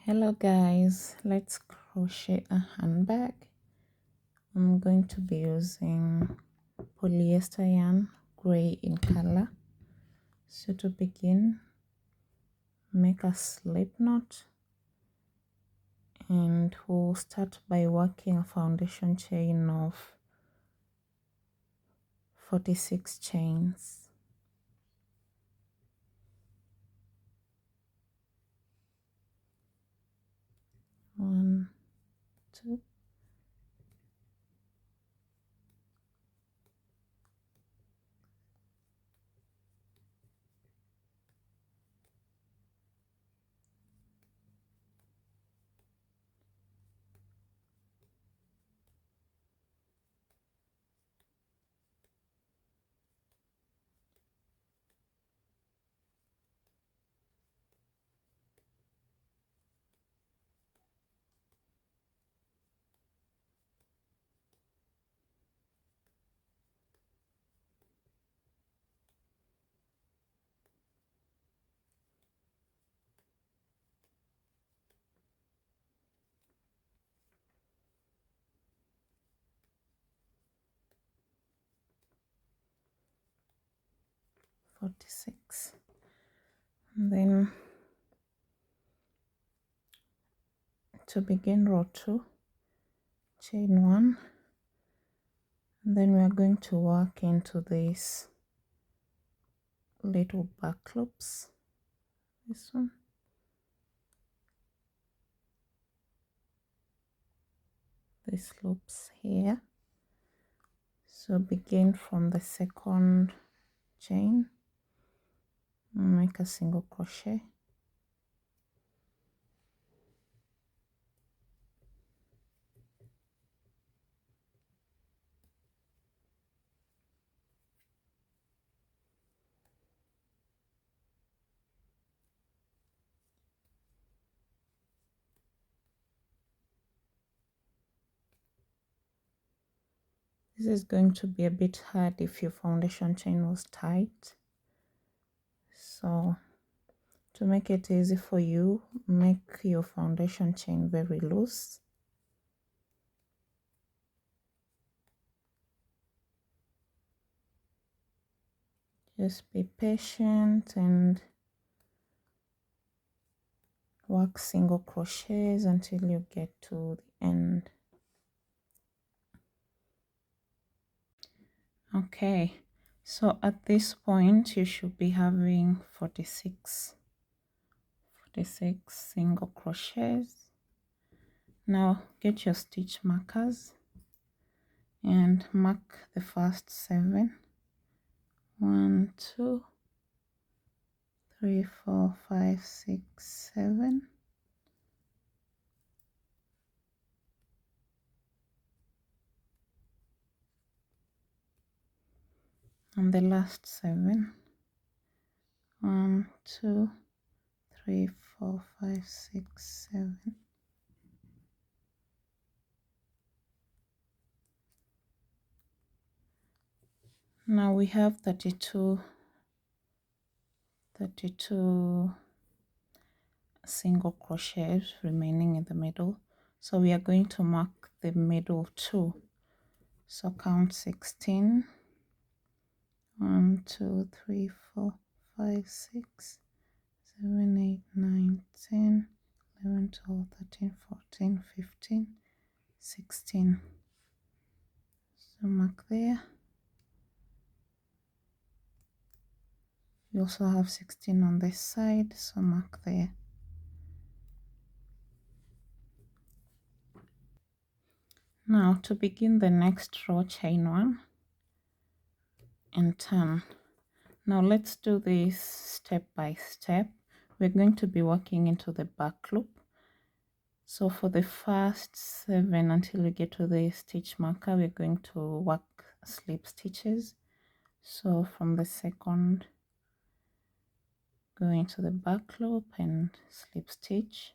Hello guys, let's crochet a handbag. I'm going to be using polyester yarn, gray in color. So to begin, make a slip knot and we'll start by working a foundation chain of 46 chains. 1, 2, 46. And then to begin row 2, chain 1, and then we are going to work into this little back loops, this one, these loops here. So begin from the second chain, make a single crochet, this is going to be a bit hard if your foundation chain was tight, so to make it easy for you, make your foundation chain very loose. Just be patient and work single crochets until you get to the end. Okay, so at this point you should be having 46 single crochets. Now get your stitch markers and mark the first 7. 1, 2, 3, 4, 5, 6, 7. And the last 7. 1, 2, 3, 4, 5, 6, 7. Now we have 32 single crochets remaining in the middle, so we are going to mark the middle 2. So count 16. 1, 2, 3, 4, 5, 6, 7, 8, 9, 10, 11, 12, 13, 14, 15, 16. So mark there. You also have 16 on this side, so mark there. Now to begin the next row, chain 1 and turn. Now let's do this step by step. We're going to be working into the back loop. So for the first 7 until we get to the stitch marker, we're going to work slip stitches. So from the second, go into the back loop and slip stitch.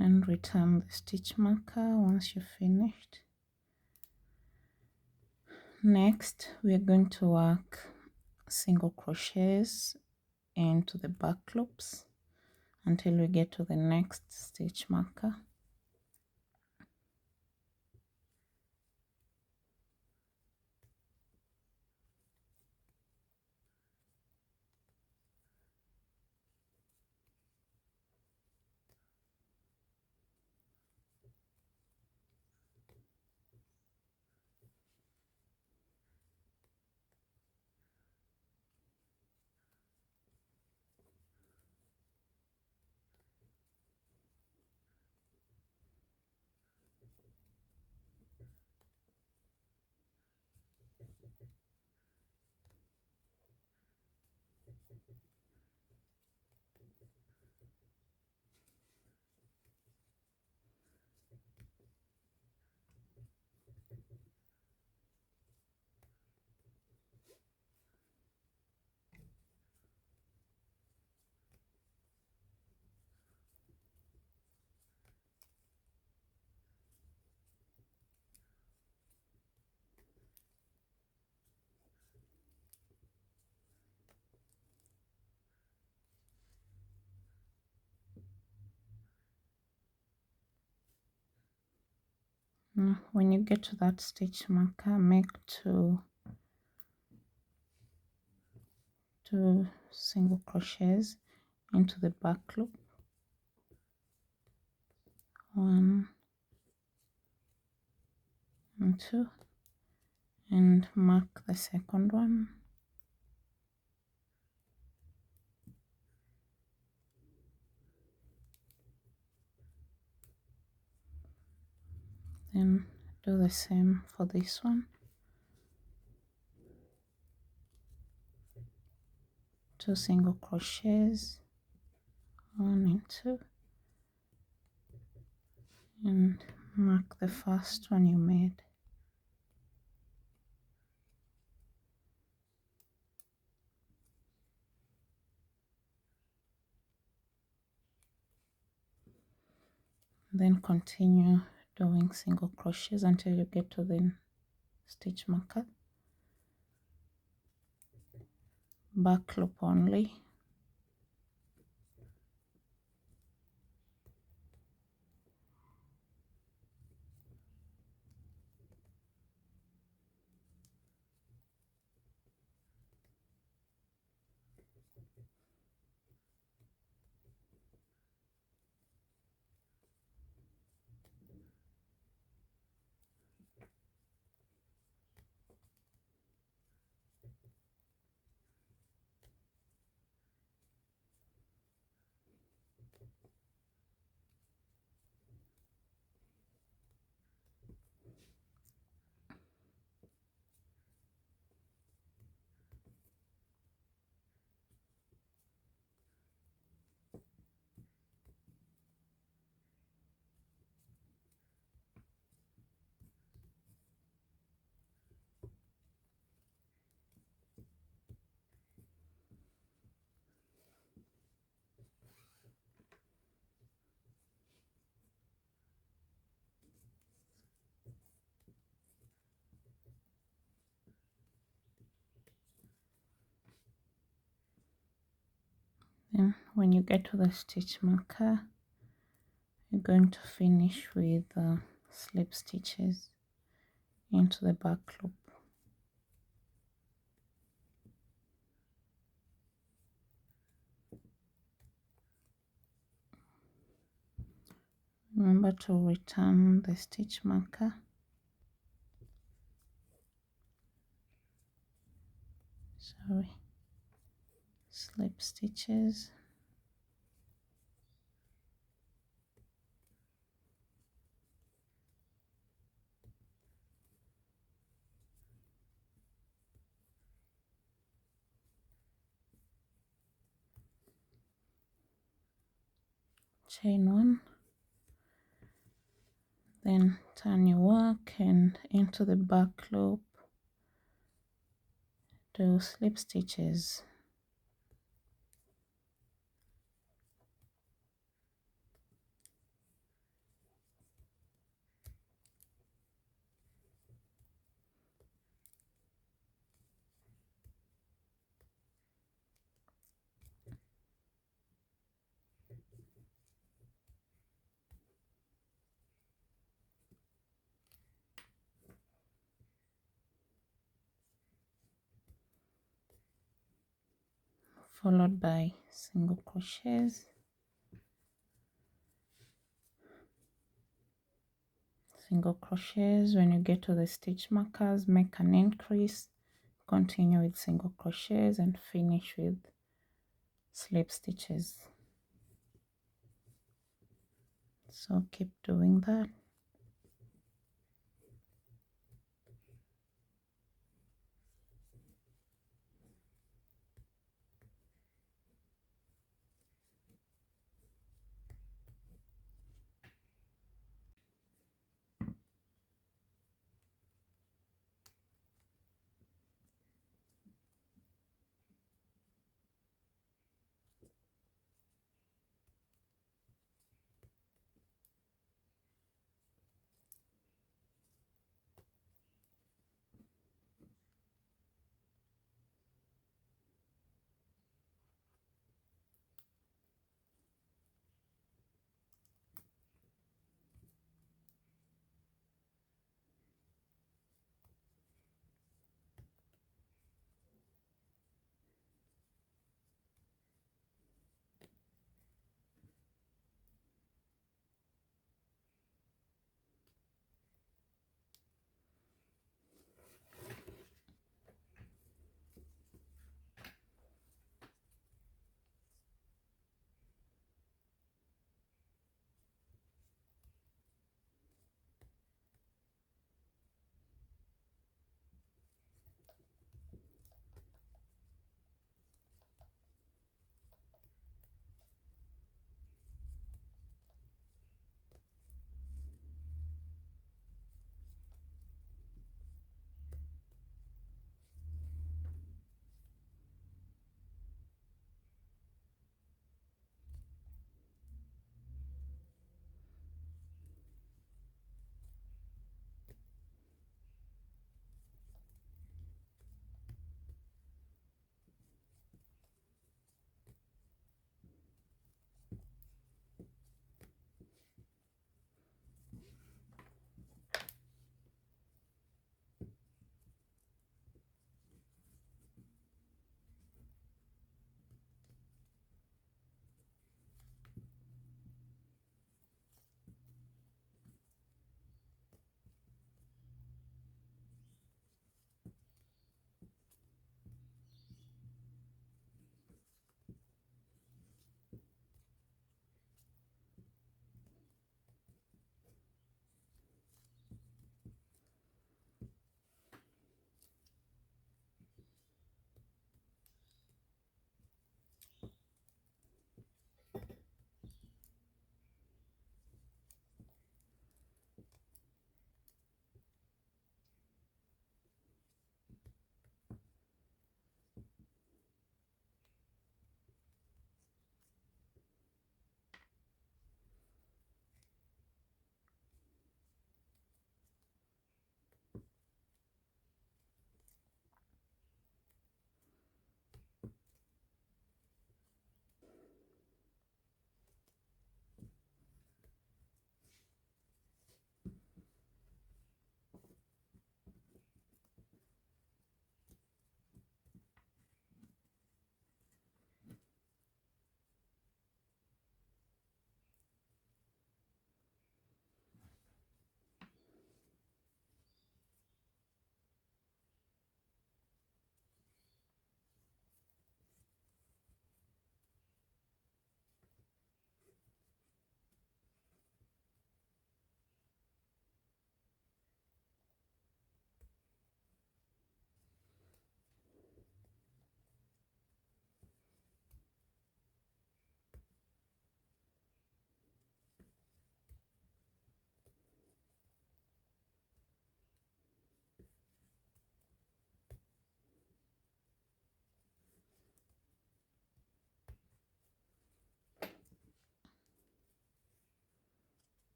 and return the stitch marker once you've finished. Next we're going to work single crochets into the back loops until we get to the next stitch marker. Now, when you get to that stitch marker, make two single crochets into the back loop, 1 and 2, and mark the second one. Then do the same for this one, 2 single crochets, 1 and 2, and mark the first one you made. Then continue doing single crochets until you get to the stitch marker. Back loop only. Then when you get to the stitch marker, you're going to finish with slip stitches into the back loop. Remember to return the stitch marker. Sorry, slip stitches. Chain 1, then turn your work and into the back loop do slip stitches. followed by single crochets, single crochets. When you get to the stitch markers, make an increase, continue with single crochets, and finish with slip stitches. So keep doing that.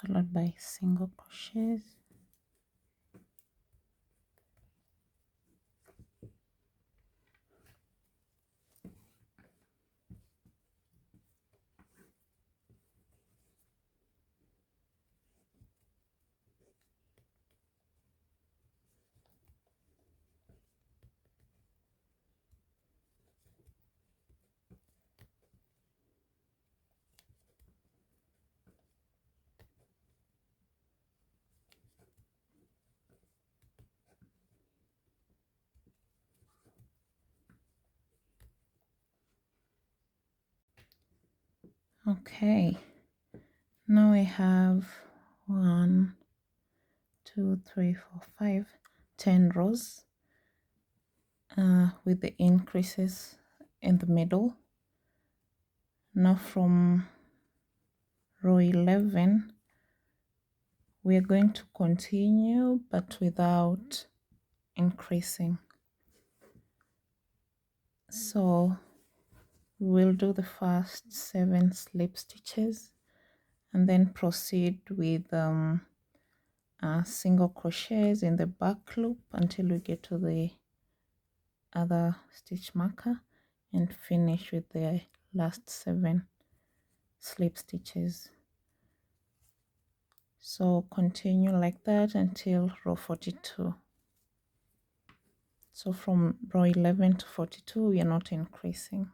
Followed by single crochets, Okay, now I have 1, 2, 3, 4, 5, 10 rows with the increases in the middle. Now from row 11 we are going to continue but without increasing. So we'll do the first 7 slip stitches and then proceed with single crochets in the back loop until we get to the other stitch marker and finish with the last 7 slip stitches. So continue like that until row 42. So from row 11 to 42 we are not increasing.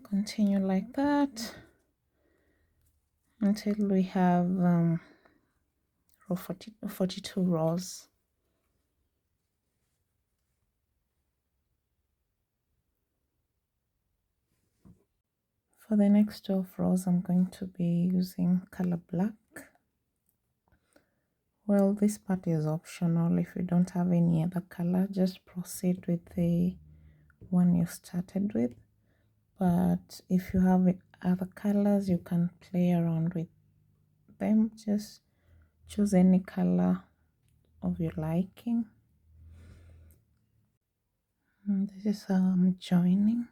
Continue like that until we have row 42 rows. For the next 12 rows I'm going to be using color black. Well, this part is optional. If you don't have any other color, just proceed with the one you started with. But if you have other colors, you can play around with them. Just choose any color of your liking. And this is how I'm joining.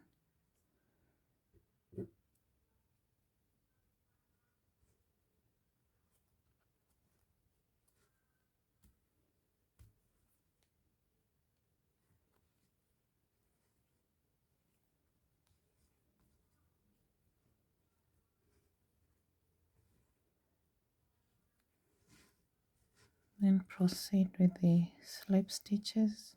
Then proceed with the slip stitches.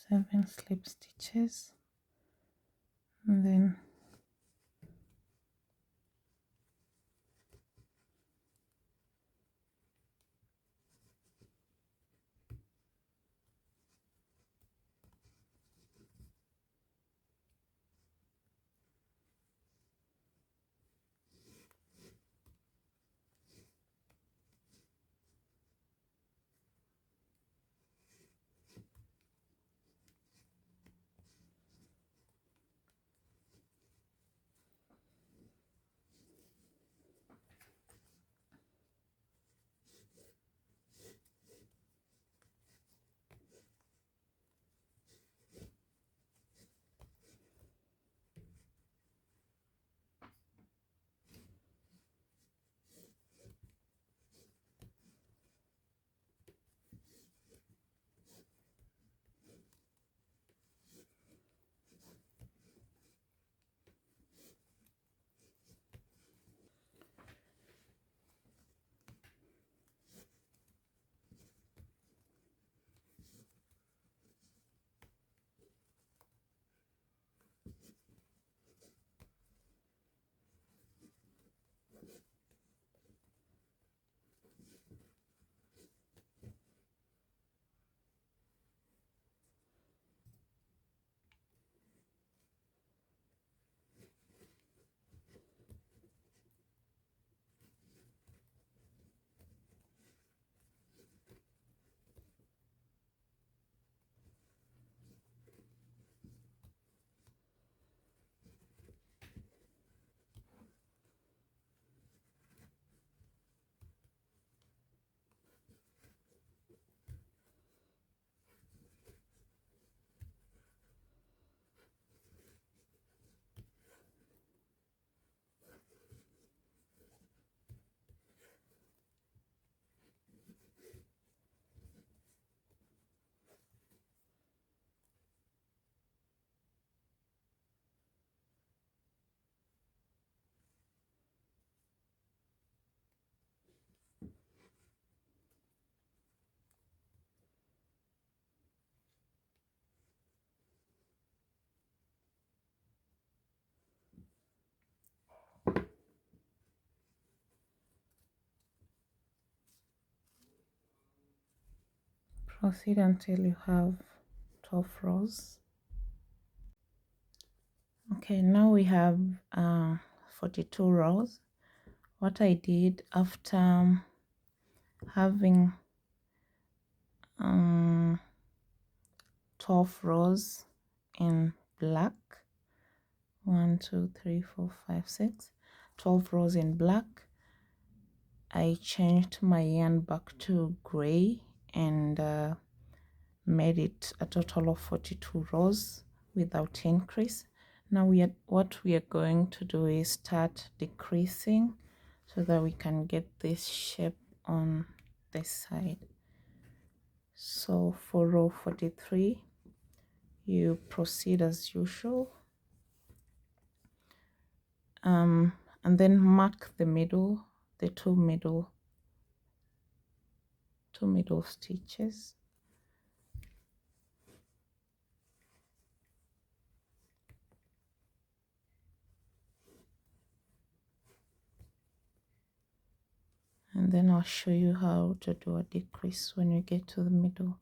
Seven slip stitches, and then Proceed until you have 12 rows. Okay, now we have 42 rows. What I did after having 12 rows in black, 1 2 3 4 5 6, 12 rows in black, I changed my yarn back to gray and made it a total of 42 rows without increase. Now what we are going to do is start decreasing so that we can get this shape on this side. So for row 43 you proceed as usual, and then mark the middle, the two middle stitches. And then I'll show you how to do a decrease when you get to the middle.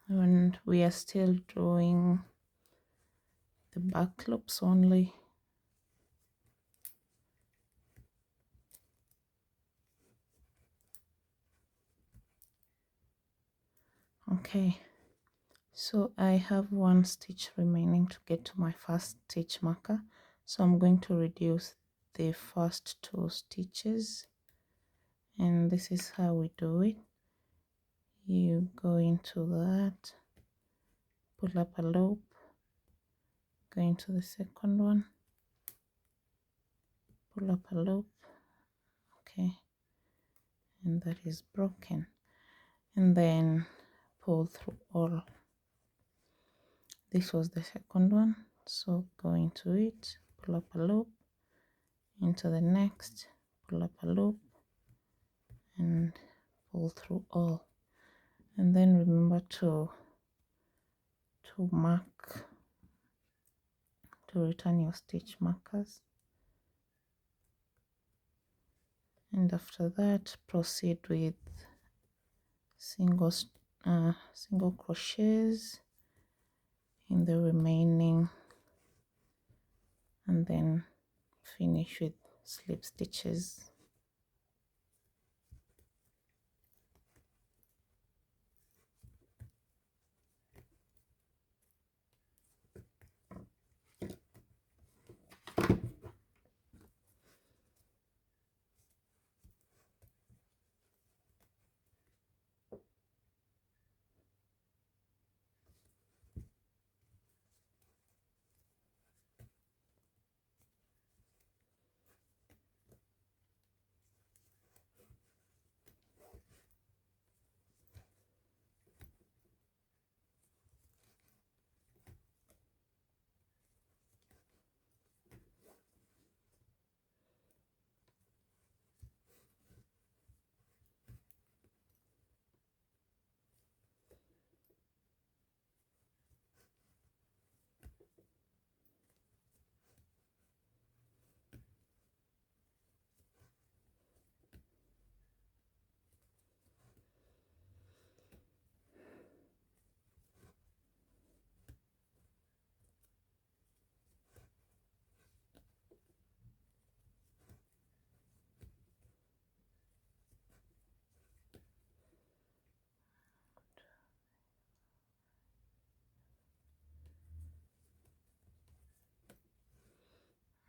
And we are still doing the back loops only. Okay, so I have one stitch remaining to get to my first stitch marker, so I'm going to reduce the first two stitches, and this is how we do it. You go into that, pull up a loop, go into the second one, pull up a loop, okay, and that is broken, and then pull through all. This was the second one, so go into it, pull up a loop, into the next, pull up a loop, and pull through all. And then remember to mark, to return your stitch markers, and after that proceed with single crochets in the remaining, and then finish with slip stitches.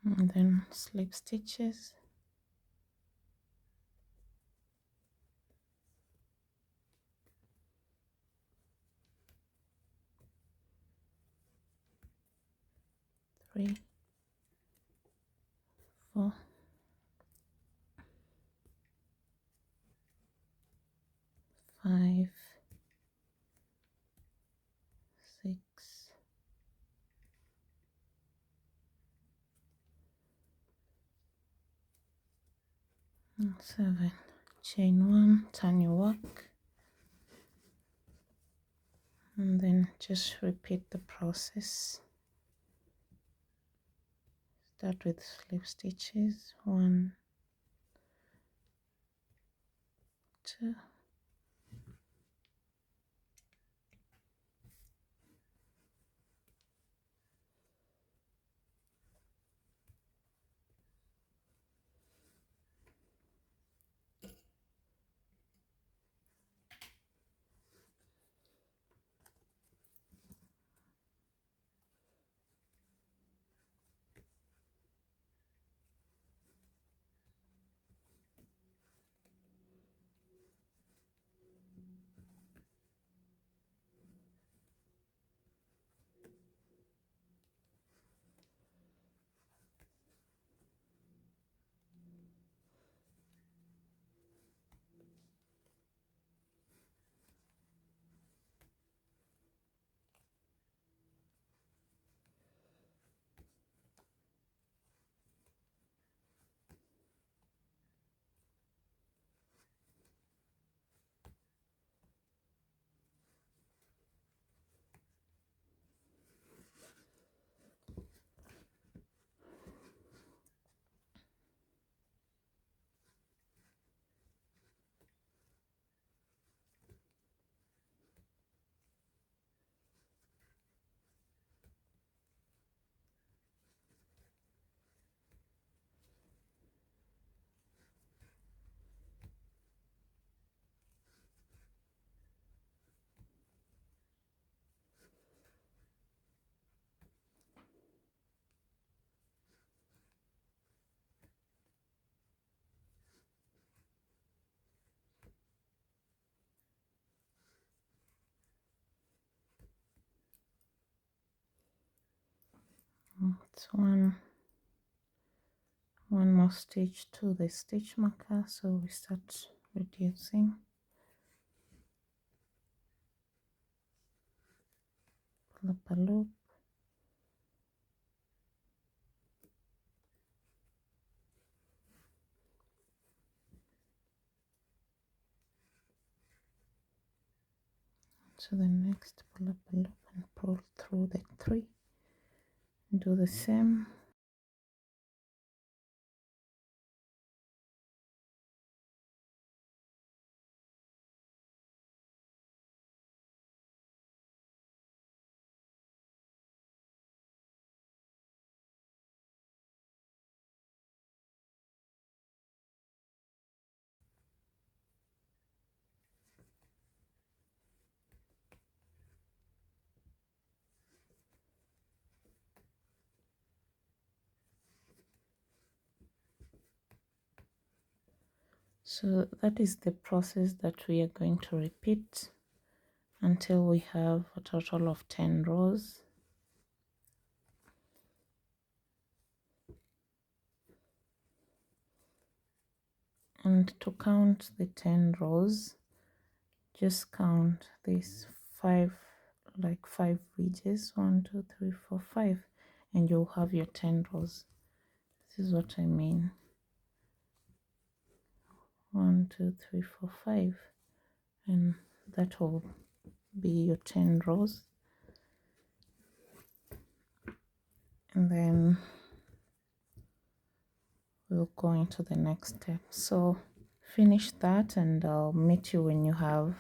And then slip stitches. Three, 4, 5, 6, 7, chain 1, turn your work, and then just repeat the process. Start with slip stitches, 1, 2, it's one more stitch to the stitch marker, so we start reducing, pull up a loop, to the next, pull up a loop and pull through the 3, do the same. So that is the process that we are going to repeat until we have a total of 10 rows. And to count the 10 rows, just count these 5, like 5 ridges, 1, 2, 3, 4, 5, and you'll have your 10 rows. This is what I mean. 1, 2, 3, 4, 5, and that will be your 10 rows. And then we'll go into the next step. So finish that, and I'll meet you when you have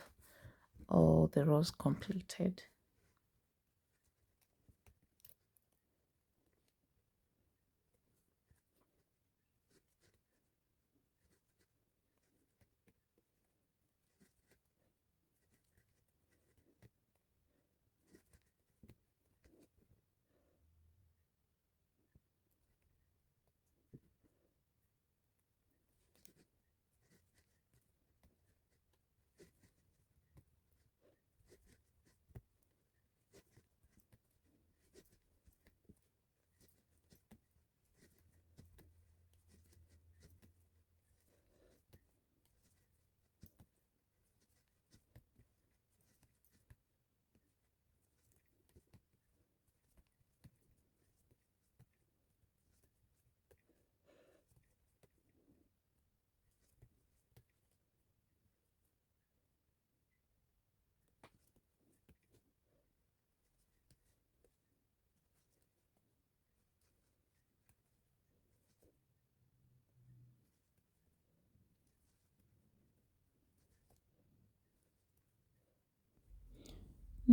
all the rows completed.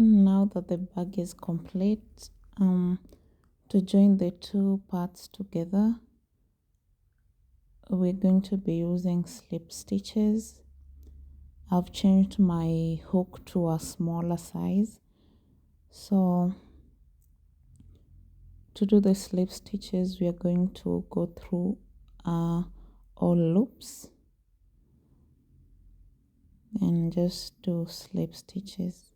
Now that the bag is complete, to join the two parts together, we're going to be using slip stitches. I've changed my hook to a smaller size, so to do the slip stitches we are going to go through all loops and just do slip stitches.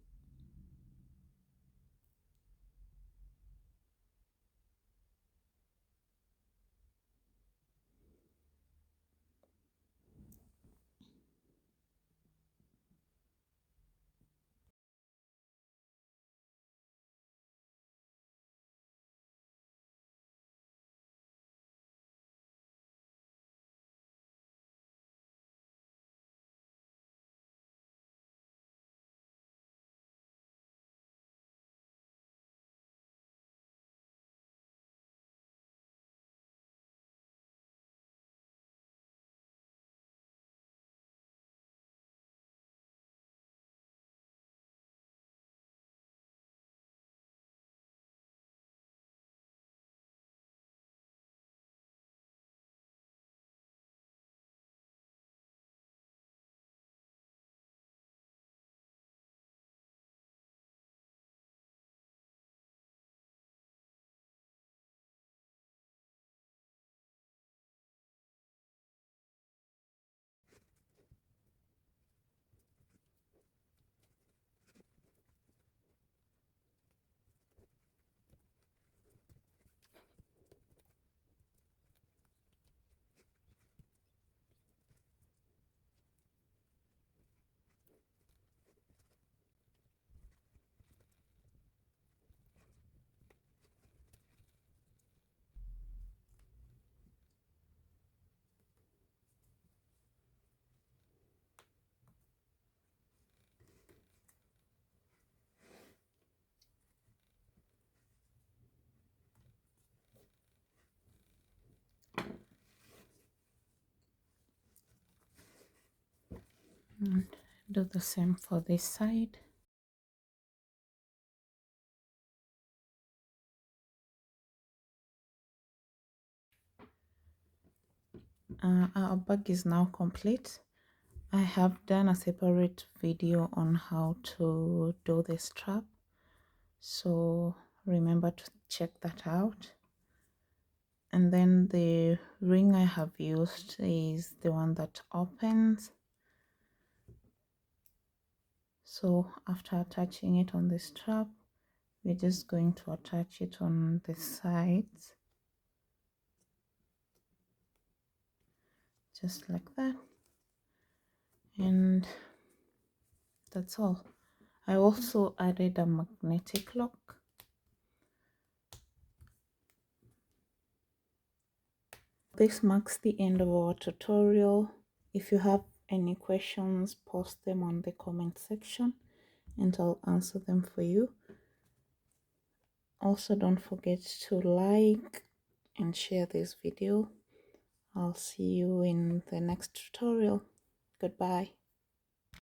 And do the same for this side. Our bag is now complete. I have done a separate video on how to do the strap, so remember to check that out. And then the ring I have used is the one that opens. So after attaching it on the strap, we're just going to attach it on the sides, just like that, and that's all. I also added a magnetic lock. This marks the end of our tutorial. If you have any questions, post them on the comment section and I'll answer them for you. Also, don't forget to like and share this video. I'll see you in the next tutorial. Goodbye.